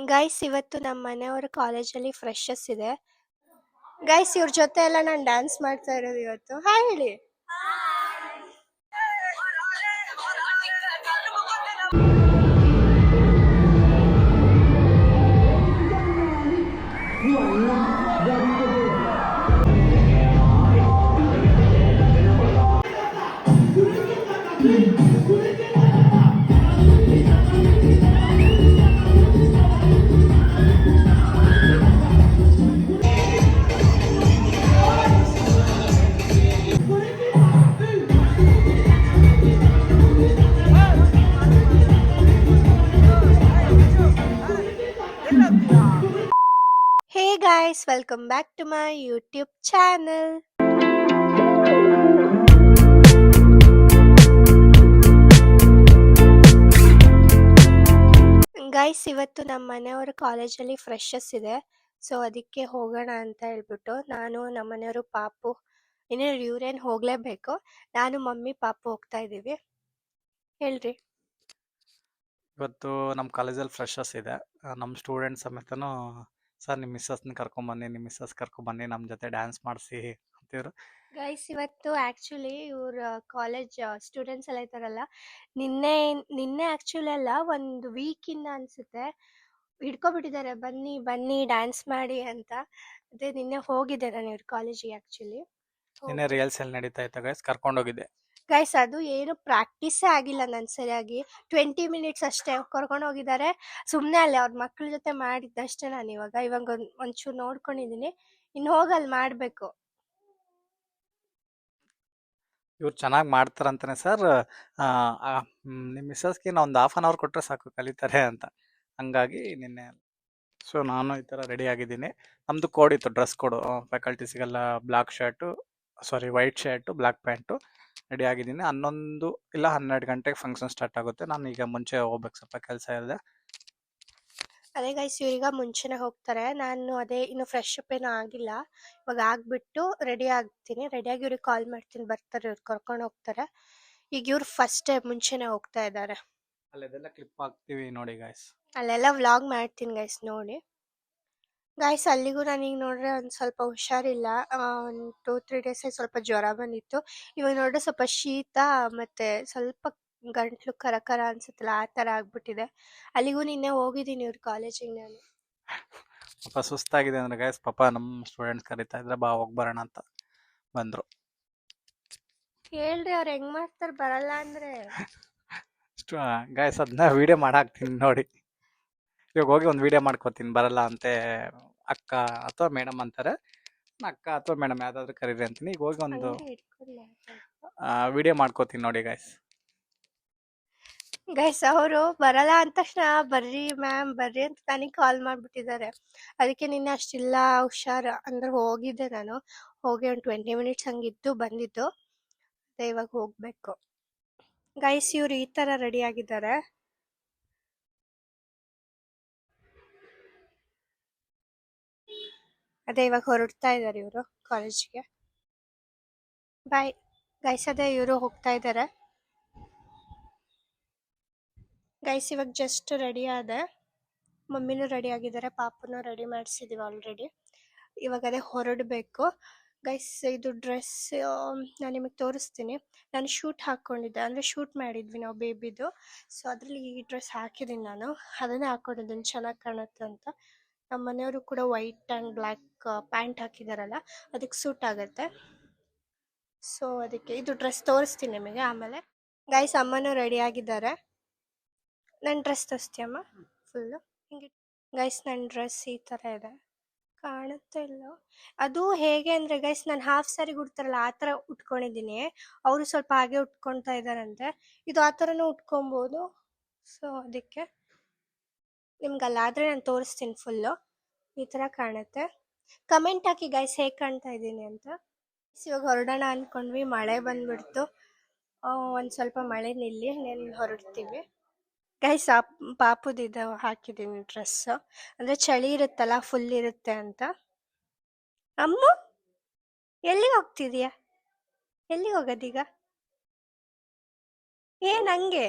Guys ಇವತ್ತು ನಮ್ಮ ಮನೆಯವರ ಕಾಲೇಜಲ್ಲಿ ಫ್ರೆಶರ್ಸ್ ಇದೆ. ಗೈಸ್ ಇವ್ರ ಜೊತೆ ಎಲ್ಲ ನಾನು ಡ್ಯಾನ್ಸ್ ಮಾಡ್ತಾ ಇರೋದು ಇವತ್ತು. ಹಾಯ್ ಹೇಳಿ. Hey guys, welcome back to my YouTube channel. Guys ಇವತ್ತು ನಮ್ಮ ಮನೆಯವರ ಕಾಲೇಜಲ್ಲಿ ಫ್ರೆಶರ್ಸ್ ಇದೆ. ಸೊ ಅದಕ್ಕೆ ಹೋಗೋಣ ಅಂತ ಹೇಳ್ಬಿಟ್ಟು ನಾನು ನಮ್ಮ ಮನೆಯವರು ಪಾಪು ಇನ್ನೇ ಇವ್ರೇನು ಹೋಗ್ಲೇಬೇಕು. ನಾನು ಮಮ್ಮಿ ಪಾಪು ಹೋಗ್ತಾ ಇದ್ದೀವಿ. ಹೇಳ್ರಿ. ಇವತ್ತು ನಮ್ಮ ಕಾಲೇಜಲ್ಲಿ ಫ್ರೆಶರ್ಸ್ ಇದೆ. ನಮ್ಮ ಸ್ಟೂಡೆಂಟ್ಸ್ ಸಮೇತನೂ ಸರ್ ನಿಮ್ಮ ಮಿಸ್ಸಸ್ನ ಕರ್ಕೊಂಬನ್ನಿ, ನಿಮ್ಮ ಮಿಸ್ಸಸ್ ಕರ್ಕೊಂಬನ್ನಿ, ನಮ್ಮ ಜೊತೆ ಡ್ಯಾನ್ಸ್ ಮಾಡಿಸಿ ಅಂತಿದ್ರು. ಗೈಸ್ ಇವತ್ತು ಆ್ಯಕ್ಚುಲಿ ಇವ್ರ ಕಾಲೇಜ್ ಸ್ಟೂಡೆಂಟ್ಸ್ ಎಲ್ಲ ಇದ್ದಾರಲ್ಲ, ನಿನ್ನೆ ನಿನ್ನೆ ಆ್ಯಕ್ಚುಲಿ ಅಲ್ಲ, ಒಂದು ವೀಕಿಂದ ಅನಿಸುತ್ತೆ ಹಿಡ್ಕೊಬಿಟ್ಟಿದ್ದಾರೆ, ಬನ್ನಿ ಬನ್ನಿ ಡ್ಯಾನ್ಸ್ ಮಾಡಿ ಅಂತ. ಅದೇ ನಿನ್ನೆ ಹೋಗಿದ್ದೆ ನಾನು ಇವ್ರ ಕಾಲೇಜಿಗೆ ಆ್ಯಕ್ಚುಲಿ. ನಿನ್ನೆ ರಿಹರ್ಸಲ್ ನಡೀತಾ ಇತ್ತು ಗೈಸ್, ಕರ್ಕೊಂಡೋಗಿದ್ದೆ. ಗೈಸ್ ಅದು ಏನು ಪ್ರಾಕ್ಟೀಸೇ ಆಗಿಲ್ಲ ನಾನು ಸರಿಯಾಗಿ. 20 ಮಿನಿಟ್ಸ್ ಅಷ್ಟೇ ಕರ್ಕೊಂಡು ಹೋಗಿದ್ದಾರೆ. ಸುಮ್ಮನೆ ಅಲ್ಲೇ ಅವ್ರ ಮಕ್ಳ ಜೊತೆ ಮಾಡಿದ್ದಷ್ಟೇ. ನಾನು ಇವಾಗ ಒಂಚೂರು ನೋಡ್ಕೊಂಡಿದ್ದೀನಿ, ಇನ್ನು ಹೋಗಲ್ಲಿ ಮಾಡಬೇಕು. ಇವ್ರು ಚೆನ್ನಾಗಿ ಮಾಡ್ತಾರಂತಾನೆ ಸರ್. ನಿಮ್ಮ ಮಿಸ್ಸಸ್ಗೆ ಒಂದು ಹಾಫ್ ಆನ್ ಅವರ್ ಕೊಟ್ಟರೆ ಸಾಕು, ಕಲಿತಾರೆ ಅಂತ. ಹಂಗಾಗಿ ನಿನ್ನೆ ಸೊ ನಾನು ಈ ಥರ ರೆಡಿ ಆಗಿದ್ದೀನಿ. ನಮ್ಮದು ಕೋಡ್ ಇತ್ತು, ಡ್ರೆಸ್ ಕೋಡು. ಫ್ಯಾಕಲ್ಟೀಸಿಗೆಲ್ಲ white shirt black pant ready ಆಗಿದ್ದೀನಿ. 11 ಇಲ್ಲ 12 ಗಂಟೆಗೆ ಫಂಕ್ಷನ್ ಸ್ಟಾರ್ಟ್ ಆಗುತ್ತೆ. ನಾನು ಈಗ ಮುಂಚೆ ಹೋಗ್ಬೇಕು, ಸ್ವಲ್ಪ ಕೆಲಸ ಇದೆ. ಅದೇ ಗೈಸ್ ಇವ್ರೀಗ ಮುಂಚೆನೆ ಹೋಗ್ತಾರೆ. ನಾನು ಅದೇ ಇನ್ನು ಫ್ರೆಶ್ ಅಪ್ ಏನೂ ಆಗಿಲ್ಲ. ಇವಾಗ ಆಗ್ಬಿಟ್ಟು ರೆಡಿ ಆಗ್ತೀನಿ. ರೆಡಿಯಾಗಿ ಇವ್ರಿಗೆ ಕಾಲ್ ಮಾಡ್ತೀನಿ, ಬರ್ತಾರೆ, ಇವ್ರು ಕರ್ಕೊಂಡು ಹೋಗ್ತಾರೆ. ಈಗ ಇವ್ರು ಫಸ್ಟ್ ಮುಂಚೆನೆ ಹೋಗ್ತಾ ಇದ್ದಾರೆ. ಅಲ್ಲೆಲ್ಲ ಕ್ಲಿಪ್ ಹಾಕ್ತೀವಿ ನೋಡಿ ಗೈಸ್. ಅಲ್ಲೆಲ್ಲ ವ್ಲಾಗ್ ಮಾಡ್ತೀನಿ ಗೈಸ್, ನೋಡಿ. ಗೈಸ್ ಅಲ್ಲಿಗೂ ನನಗೆ ನೋಡ್ರೆ ಒಂದು ಸ್ವಲ್ಪ ಹುಷಾರಿಲ್ಲ. ಒಂದು 2-3 ಡೇಸ್ ಸ್ವಲ್ಪ ಜ್ವರ ಬಂದಿತ್ತು. ಇವಾಗ ನೋಡ್ರೆ ಸ್ವಲ್ಪ ಶೀತ ಮತ್ತೆ ಸ್ವಲ್ಪ ಗಂಟ್ಲು ಕರ ಅನ್ಸುತ್ತಲ್ಲ, ಆ ಥರ ಆಗ್ಬಿಟ್ಟಿದೆ. ಅಲ್ಲಿಗೂ ನಿನ್ನೆ ಹೋಗಿದ್ದೀನಿ ಇವ್ರ ಕಾಲೇಜಿಗೆ ನಾನು. ಪಾಪ ಸುಸ್ತಾಗಿದೆ ಅಂದ್ರೆ ಗೈಸ್, ಪಾಪ ನಮ್ಮ ಸ್ಟೂಡೆಂಟ್ಸ್ ಕರೀತಾ ಇದ್ರೆ ಬಾ ಹೋಗಿ ಬರೋಣ ಅಂತ ಬಂದರು. ಹೇಳ್ರಿ ಅವ್ರು ಹೆಂಗ್ ಮಾಡ್ತಾರೆ ಬರಲ್ಲ ಅಂದ್ರೆ. ಗೈಸ್ ಅದನ್ನ ವಿಡಿಯೋ ಮಾಡಾಕ್ತೀನಿ ನೋಡಿ. ಇವಾಗ ಹೋಗಿ ಒಂದು ವಿಡಿಯೋ ಮಾಡ್ಕೋತೀನಿ, ಬರಲ್ಲ ಅಂತೆ ಅಕ್ಕ ಅಥವಾ ಮೇಡಮ್ ಅಂತಾರೆ. ಅಕ್ಕ ಅಥವಾ ಮೇಡಮ್ ಯಾವ್ದಾದ್ರು ಕರೀರಿ ಅಂತೀನಿ. ಈಗ ಹೋಗಿ ಒಂದು ವಿಡಿಯೋ ಮಾಡ್ಕೋತೀನಿ ನೋಡಿ ಗೈಸ್. ಗೈಸ್ ಅವರು ಬರಲ್ಲ ಅಂದ ತಕ್ಷಣ ಬರ್ರಿ ಮ್ಯಾಮ್ ಬರ್ರಿ ಅಂತ ನನಗೆ ಕಾಲ್ ಮಾಡಿಬಿಟ್ಟಿದ್ದಾರೆ. ಅದಕ್ಕೆ ನಿನ್ನೆ ಅಷ್ಟಿಲ್ಲ ಹುಷಾರು ಅಂದ್ರೆ ಹೋಗಿದ್ದೆ ನಾನು. ಹೋಗಿ ಒಂದು 20 ಮಿನಿಟ್ಸ್ ಹಂಗಿದ್ದು ಬಂದಿದ್ದು. ಅದೇ ಇವಾಗ ಹೋಗ್ಬೇಕು. ಗೈಸ್ ಇವ್ರು ಈ ಥರ ರೆಡಿ ಆಗಿದ್ದಾರೆ. ಅದೇ ಇವಾಗ ಹೊರಡ್ತಾ ಇದ್ದಾರೆ ಇವರು ಕಾಲೇಜಿಗೆ. Bye guys. ಅದೇ ಇವರು ಹೋಗ್ತಾ ಇದ್ದಾರೆ. ಗೈಸ್ ಇವಾಗ ಜಸ್ಟ್ ರೆಡಿ ಆದೆ. ಮಮ್ಮಿನೂ ರೆಡಿ ಆಗಿದ್ದಾರೆ, ಪಾಪನೂ ರೆಡಿ ಮಾಡಿಸಿದೀವಿ ಆಲ್ರೆಡಿ. ಇವಾಗ ಅದೇ ಹೊರಡಬೇಕು. ಗೈಸ್ ಇದು ಡ್ರೆಸ್ ನಾನು ನಿಮಗೆ ತೋರಿಸ್ತೀನಿ. ನಾನು ಶೂಟ್ ಹಾಕ್ಕೊಂಡಿದ್ದೆ, ಅಂದರೆ ಶೂಟ್ ಮಾಡಿದ್ವಿ ನಾವು ಬೇಬಿದು. ಸೊ ಅದರಲ್ಲಿ ಈ ಡ್ರೆಸ್ ಹಾಕಿದ್ದೀನಿ ನಾನು. ಅದನ್ನೇ ಹಾಕ್ಕೊಂಡಿದ್ದೀನಿ, ಚೆನ್ನಾಗಿ ಕಾಣುತ್ತೆ ಅಂತ. ನಮ್ಮ ಮನೆಯವರು ಕೂಡ ವೈಟ್ ಆ್ಯಂಡ್ ಬ್ಲ್ಯಾಕ್ ಪ್ಯಾಂಟ್ ಹಾಕಿದಾರಲ್ಲ, ಅದಕ್ಕೆ ಸೂಟ್ ಆಗುತ್ತೆ. ಸೊ ಅದಕ್ಕೆ ಇದು ಡ್ರೆಸ್ ತೋರಿಸ್ತೀನಿ ನಿಮಗೆ ಆಮೇಲೆ. ಗೈಸ್ ಅಮ್ಮನೂ ರೆಡಿ ಆಗಿದ್ದಾರೆ. ನನ್ನ ಡ್ರೆಸ್ ತೋರಿಸ್ತೀಯಮ್ಮ ಫುಲ್ಲು ಹಿಂಗೆ. ಗೈಸ್ ನನ್ನ ಡ್ರೆಸ್ ಈ ಥರ ಇದೆ, ಕಾಣುತ್ತೆ ಇಲ್ಲ. ಅದು ಹೇಗೆ ಅಂದರೆ ಗೈಸ್, ನಾನು ಹಾಫ್ ಸ್ಯಾರಿಗೆ ಉಡ್ತಾರಲ್ಲ ಆ ಥರ ಉಟ್ಕೊಂಡಿದ್ದೀನಿ. ಅವರು ಸ್ವಲ್ಪ ಹಾಗೆ ಉಟ್ಕೊಳ್ತಾ ಇದ್ದಾರಂತೆ. ಇದು ಆ ಥರನೂ ಉಟ್ಕೊಬೋದು. ಸೊ ಅದಕ್ಕೆ ನಿಮ್ಗೆ ಅಲ್ಲಾದರೆ ನಾನು ತೋರಿಸ್ತೀನಿ ಫುಲ್ಲು. ಈ ಥರ ಕಾಣುತ್ತೆ. ಕಮೆಂಟ್ ಹಾಕಿ ಗೈಸ್ ಹೇಗೆ ಕಾಣ್ತಾ ಇದ್ದೀನಿ ಅಂತ. ಇವಾಗ ಹೊರಡೋಣ ಅಂದ್ಕೊಂಡ್ವಿ, ಮಳೆ ಬಂದುಬಿಡ್ತು. ಒಂದು ಸ್ವಲ್ಪ ಮಳೆ ನಿಲ್ಲಿ ಹೊರಡ್ತೀವಿ. ಗೈಸ್ ಪಾಪುದಿದ್ದು ಹಾಕಿದ್ದೀನಿ ಡ್ರೆಸ್ಸು, ಅಂದರೆ ಚಳಿ ಇರುತ್ತಲ್ಲ ಫುಲ್ ಇರುತ್ತೆ ಅಂತ. ಅಮ್ಮ ಎಲ್ಲಿಗೆ ಹೋಗ್ತಿದೀಯಾ? ಎಲ್ಲಿಗೆ ಹೋಗೋದೀಗ? ಹಂಗೆ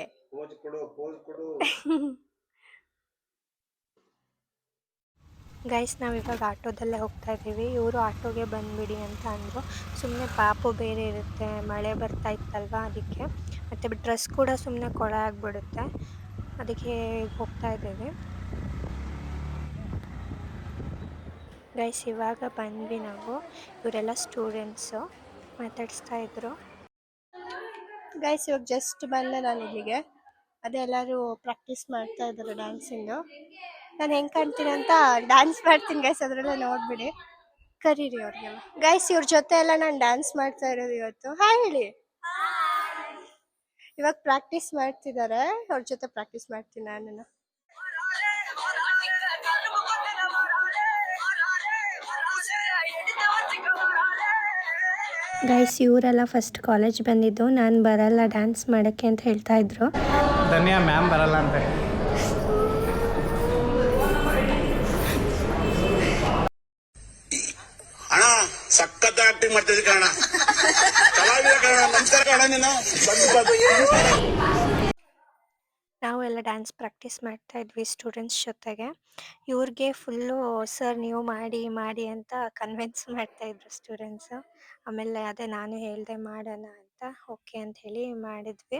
ಗೈಸ್ ನಾವಿವಾಗ ಆಟೋದಲ್ಲೇ ಹೋಗ್ತಾ ಇದ್ದೀವಿ. ಇವರು ಆಟೋಗೆ ಬಂದುಬಿಡಿ ಅಂತ ಅಂದರು. ಸುಮ್ಮನೆ ಪಾಪು ಬೇರೆ ಇರುತ್ತೆ, ಮಳೆ ಬರ್ತಾ ಇತ್ತಲ್ವ ಅದಕ್ಕೆ. ಮತ್ತು ಡ್ರೆಸ್ ಕೂಡ ಸುಮ್ಮನೆ ಕೊಳೆ ಆಗಿಬಿಡುತ್ತೆ, ಅದಕ್ಕೆ ಹೋಗ್ತಾ ಇದ್ದೀವಿ. ಗೈಸ್ ಇವಾಗ ಬಂದ್ವಿ ನಾವು. ಇವರೆಲ್ಲ ಸ್ಟೂಡೆಂಟ್ಸು ಮಾತಾಡಿಸ್ತಾ ಇದ್ರು. ಗೈಸ್ ಇವಾಗ ಜಸ್ಟ್ ಬಂದೆ ನಾನು ಇಲ್ಲಿಗೆ. ಅದೇ ಎಲ್ಲರೂ ಪ್ರಾಕ್ಟೀಸ್ ಮಾಡ್ತಾ ಇದ್ದಾರೆ ಡ್ಯಾನ್ಸಿಂದು. ನಾನು ಹೆಂಗೆ ಕಾಣ್ತೀನಿ ಅಂತ ಡ್ಯಾನ್ಸ್ ಮಾಡ್ತೀನಿ ಗೈಸ್, ಅದರಲ್ಲೇ ನೋಡ್ಬಿಡಿ. ಕರೀರಿ ಅವ್ರಿಗೆಲ್ಲ. ಗೈಸ್ ಇವ್ರ ಜೊತೆ ಎಲ್ಲ ನಾನು ಡ್ಯಾನ್ಸ್ ಮಾಡ್ತಾ ಇರೋದು ಇವತ್ತು. ಹಾಯ್ ಹೇಳಿ. ಇವಾಗ ಪ್ರಾಕ್ಟೀಸ್ ಮಾಡ್ತಿದ್ದಾರೆ, ಅವ್ರ ಜೊತೆ ಪ್ರಾಕ್ಟೀಸ್ ಮಾಡ್ತೀನಿ ನಾನು. ಗೈಸ್ ಇವರೆಲ್ಲ ಫಸ್ಟ್ ಕಾಲೇಜ್ ಬಂದಿದ್ದು, ನಾನು ಬರಲ್ಲ ಡ್ಯಾನ್ಸ್ ಮಾಡೋಕ್ಕೆ ಅಂತ ಹೇಳ್ತಾ ಇದ್ರು. ಧನ್ಯ ಮ್ಯಾಮ್ ಬರಲ್ಲ ಅಂತೆ. ಅಣ್ಣ ಸಖತ್ ಆಕ್ಟಿಂಗ್ ಮಾಡ್ತಿದ್ದೆ ಕಣ, ಕಲಾವಿದ ಕಣ, ನಮಸ್ಕಾರ ಕಣ ನೀನು. ನಾವು ಎಲ್ಲ ಡ್ಯಾನ್ಸ್ ಪ್ರಾಕ್ಟೀಸ್ ಮಾಡ್ತಾ ಇದ್ವಿ ಸ್ಟೂಡೆಂಟ್ಸ್ ಜೊತೆಗೆ. ಇವ್ರಿಗೆ ಫುಲ್ಲು ಸರ್ ನೀವು ಮಾಡಿ ಮಾಡಿ ಅಂತ ಕನ್ವಿನ್ಸ್ ಮಾಡ್ತಾಯಿದ್ರು ಸ್ಟೂಡೆಂಟ್ಸು. ಆಮೇಲೆ ಅದೇ ನಾನು ಹೇಳಿದೆ ಮಾಡೋಣ ಅಂತ, ಓಕೆ ಅಂತ ಹೇಳಿ ಮಾಡಿದ್ವಿ.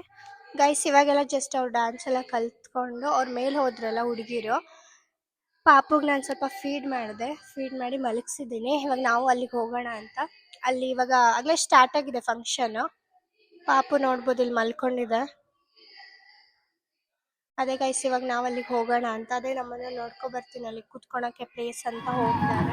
ಗೈಸ್ ಇವಾಗೆಲ್ಲ ಜಸ್ಟ್ ಅವ್ರು ಡ್ಯಾನ್ಸ್ ಎಲ್ಲ ಕಲ್ತ್ಕೊಂಡು ಅವ್ರ ಮೇಲೆ ಹೋದ್ರಲ್ಲ ಹುಡುಗಿರು. ಪಾಪುಗೆ ನಾನು ಸ್ವಲ್ಪ ಫೀಡ್ ಮಾಡಿ ಮಲಗಿಸಿದ್ದೀನಿ. ಇವಾಗ ನಾವು ಅಲ್ಲಿಗೆ ಹೋಗೋಣ ಅಂತ. ಅಲ್ಲಿ ಇವಾಗ ಆಗಲೇ ಸ್ಟಾರ್ಟ್ ಆಗಿದೆ ಫಂಕ್ಷನು. ಪಾಪು ನೋಡ್ಬೋದು ಇಲ್ಲಿ ಮಲ್ಕೊಂಡಿದೆ. ಅದೇ ಗೈಸ್ ಇವಾಗ ನಾವು ಅಲ್ಲಿಗೆ ಹೋಗೋಣ ಅಂತ. ಅದೇ ನಮ್ಮನ್ನ ನೋಡ್ಕೊ ಬರ್ತೀನಿ, ಅಲ್ಲಿ ಕುತ್ಕೊಳಕ್ಕೆ ಪ್ಲೇಸ್ ಅಂತ ಹೋಗ್ತಾರೆ.